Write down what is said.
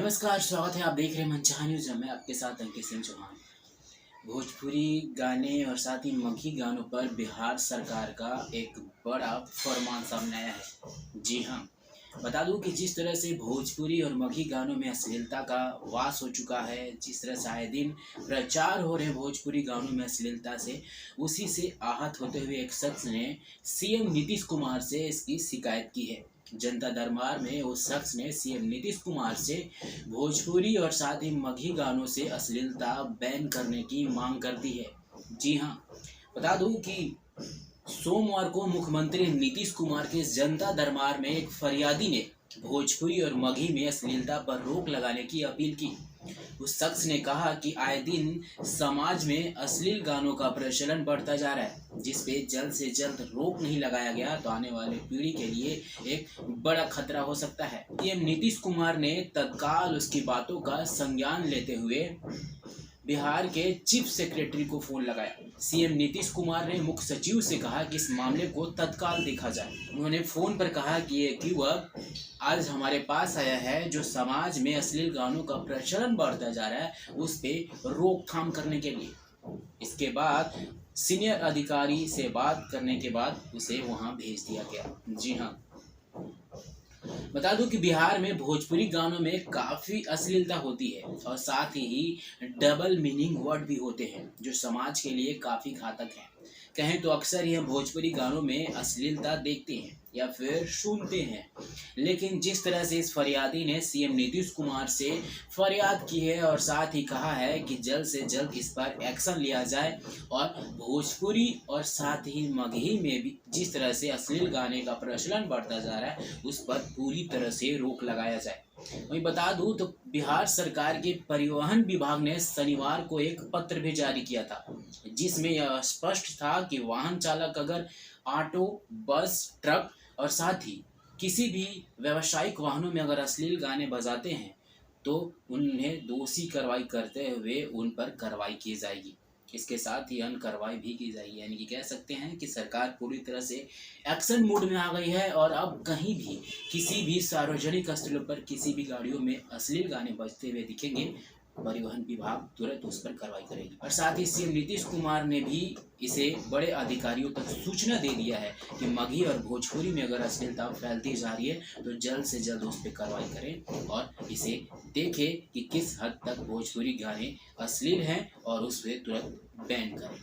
नमस्कार, स्वागत है। आप देख रहे हैं मनचाहा न्यूज। मैं आपके साथ अंकित सिंह चौहान। भोजपुरी गाने और साथ ही मगही गानों पर बिहार सरकार का एक बड़ा फरमान सामने आया है। जी हाँ, बता दूं कि जिस तरह से भोजपुरी और मगही गानों में अश्लीलता का वास हो चुका है, जिस तरह से आए दिन प्रचार हो रहे भोजपुरी गानों में अश्लीलता से, उसी से आहत होते हुए एक शख्स ने सीएम नीतीश कुमार से इसकी शिकायत की है। जनता दरबार में उस शख्स ने सीएम नीतीश कुमार से भोजपुरी और साथ ही मगही गानों से अश्लीलता बैन करने की मांग कर दी है। जी हाँ, बता दूं कि सोमवार को मुख्यमंत्री नीतीश कुमार के जनता दरबार में एक फरियादी ने भोजपुरी और मगही में अश्लीलता पर रोक लगाने की अपील की। उस शख्स ने कहा कि आए दिन समाज में अश्लील गानों का प्रचलन बढ़ता जा रहा है, जिस पे जल्द से जल्द रोक नहीं लगाया गया तो आने वाले पीढ़ी के लिए एक बड़ा खतरा हो सकता है। सीएम नीतीश कुमार ने तत्काल उसकी बातों का संज्ञान लेते हुए बिहार के चीफ सेक्रेटरी को फोन लगाया। सीएम नीतीश कुमार ने मुख्य सचिव से कहा कि इस मामले को तत्काल देखा जाए। उन्होंने फोन पर कहा कि एक युवक आज हमारे पास आया है जो समाज में अश्लील गानों का प्रचलन बढ़ता जा रहा है, उस पे रोकथाम करने के लिए। इसके बाद सीनियर अधिकारी से बात करने के बाद उसे वहां भेज दिया गया। जी हाँ, बता दूं कि बिहार में भोजपुरी गानों में काफ़ी अश्लीलता होती है और साथ ही डबल मीनिंग वर्ड भी होते हैं जो समाज के लिए काफ़ी घातक हैं। कहें तो अक्सर ही हम भोजपुरी गानों में अश्लीलता देखते हैं या फिर सुनते हैं, लेकिन जिस तरह से इस फरियादी ने सीएम नीतीश कुमार से फरियाद की है और साथ ही कहा है कि जल्द से जल्द इस पर एक्शन लिया जाए और भोजपुरी और साथ ही मगही में भी जिस तरह से अश्लील गाने का प्रचलन बढ़ता जा रहा है उस पर पूरी तरह से रोक लगाया जाए। वहीं बता दूं तो बिहार सरकार के परिवहन विभाग ने शनिवार को एक पत्र भी जारी किया था, जिसमें यह स्पष्ट था कि वाहन चालक अगर ऑटो, बस, ट्रक और साथ ही किसी भी व्यावसायिक वाहनों में अगर अश्लील गाने बजाते हैं तो उन्हें दोषी कार्रवाई करते हुए उन पर कार्रवाई की जाएगी। इसके साथ ही अन्य कार्रवाई भी की जाएगी। यानी कि कह सकते हैं कि सरकार पूरी तरह से एक्शन मोड में आ गई है और अब कहीं भी किसी भी सार्वजनिक स्थलों पर किसी भी गाड़ियों में अश्लील गाने बजते हुए दिखेंगे, परिवहन विभाग तुरंत उस पर कार्रवाई करेगी। और साथ ही सीएम नीतीश कुमार ने भी इसे बड़े अधिकारियों तक सूचना दे दिया है कि मगही और भोजपुरी में अगर अश्लीलता फैलती जा रही है तो जल्द से जल्द उस पर कार्रवाई करें और इसे देखें कि किस हद तक भोजपुरी गाने अश्लील हैं और उस पर तुरंत बैन करें।